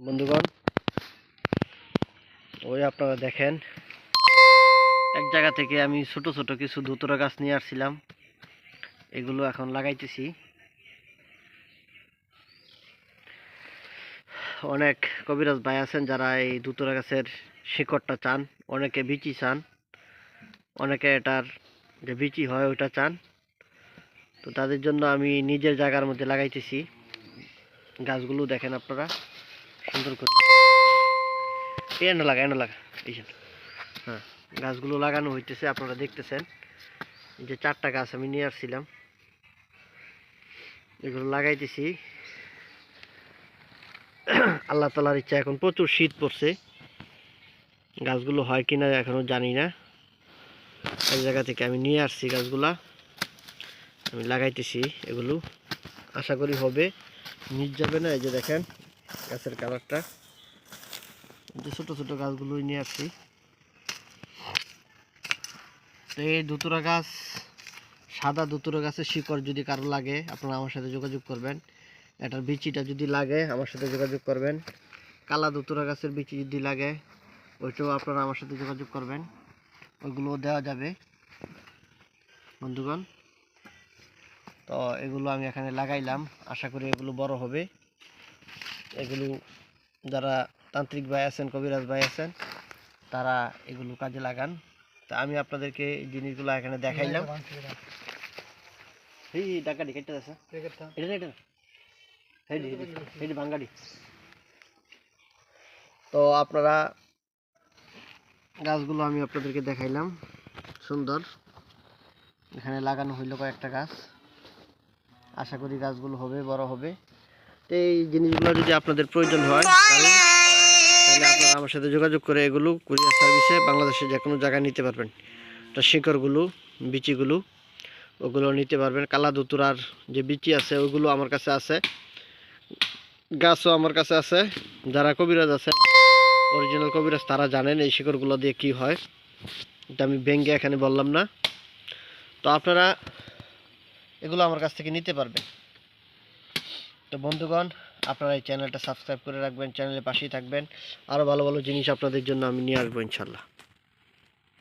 বন্ধুগণ, ওই আপনারা দেখেন, এক জায়গা থেকে আমি ছোট ছোট কিছু ধুতরা গাছ নিয়ে আসছিলাম। এগুলো এখন লাগাইতেছি। অনেক কবিরাজ ভাই আছেন যারা এই ধুতরা গাছের শিকড়টা চান, অনেকে বিচি চান, অনেকে এটার যে বিচি হয় ওইটা চান। তো তাদের জন্য আমি নিজের জায়গার মধ্যে লাগাইতেছি। গাছগুলো দেখেন আপনারা সুন্দর করে। এনে লাগা এই হ্যাঁ, গাছগুলো লাগানো হইতেছে, আপনারা দেখতেছেন। এই যে 4টা গাছ আমি নিয়ে আসছিলাম, এগুলো লাগাইতেছি। আল্লাহ তাআলার ইচ্ছা এখন প্রচুর শীত পড়ছে, গাছগুলো হয় কিনা এখনো জানি না। এই জায়গা থেকে আমি নিয়ে আসছি গাছগুলা, আমি লাগাইতেছি। এগুলো আশা করি হবে, নিচ যাবে না। এই যে দেখেন গাছের কালারটা, যে ছোট ছোট গাছগুলোই নিয়ে আসছি। তো এই ধুতুরা গাছ, সাদা ধুতুরা গাছের শিকড় যদি কারো লাগে আপনারা আমার সাথে যোগাযোগ করবেন। এটার বিচিটা যদি লাগে আমার সাথে যোগাযোগ করবেন। কালা ধুতুরা গাছের বিচি যদি লাগে ওইটাও আপনারা আমার সাথে যোগাযোগ করবেন, ওইগুলোও দেওয়া যাবে বন্ধুগণ। তো এগুলো আমি এখানে লাগাইলাম, আশা করি এগুলো বড় হবে। এগুলো যারা তান্ত্রিক ভাই আছেন, কবিরাজ ভাই আছেন, তারা এগুলো কাজে লাগান। তা আমি আপনাদেরকে এই জিনিসগুলো এখানে দেখাইলাম। এই ডাকাডি কেটে আছে, এটা ভাঙ্গাডি। তো আপনারা গাছগুলো আমি আপনাদেরকে দেখাইলাম, সুন্দর। এখানে লাগানো হইল কয়েকটা গাছ, আশা করি গাছগুলো হবে, বড় হবে। তো এই জিনিসগুলো যদি আপনাদের প্রয়োজন হয় তাহলে আপনারা আমার সাথে যোগাযোগ করে এগুলো কুরিয়ার সার্ভিসে বাংলাদেশের যে কোনো জায়গায় নিতে পারবেন। তা শিকড়গুলো, বিচিগুলো ওগুলো নিতে পারবেন। কালা ধুতুরার যে বিচি আছে ওগুলো আমার কাছে আছে, গাছও আমার কাছে আছে। যারা কবিরাজ আছে, অরিজিনাল কবিরাজ, তারা জানেন এই শিকড়গুলো দিয়ে কি হয়। এটা আমি ভেঙে এখানে বললাম না। তো আপনারা এগুলো আমার কাছ থেকে নিতে পারবেন। তো বন্ধুগণ, আপনারা এই চ্যানেলটা সাবস্ক্রাইব করে রাখবেন, চ্যানেলের পাশেই থাকবেন। আরও ভালো ভালো জিনিস আপনাদের জন্য আমি নিয়ে আসবো ইনশাল্লাহ।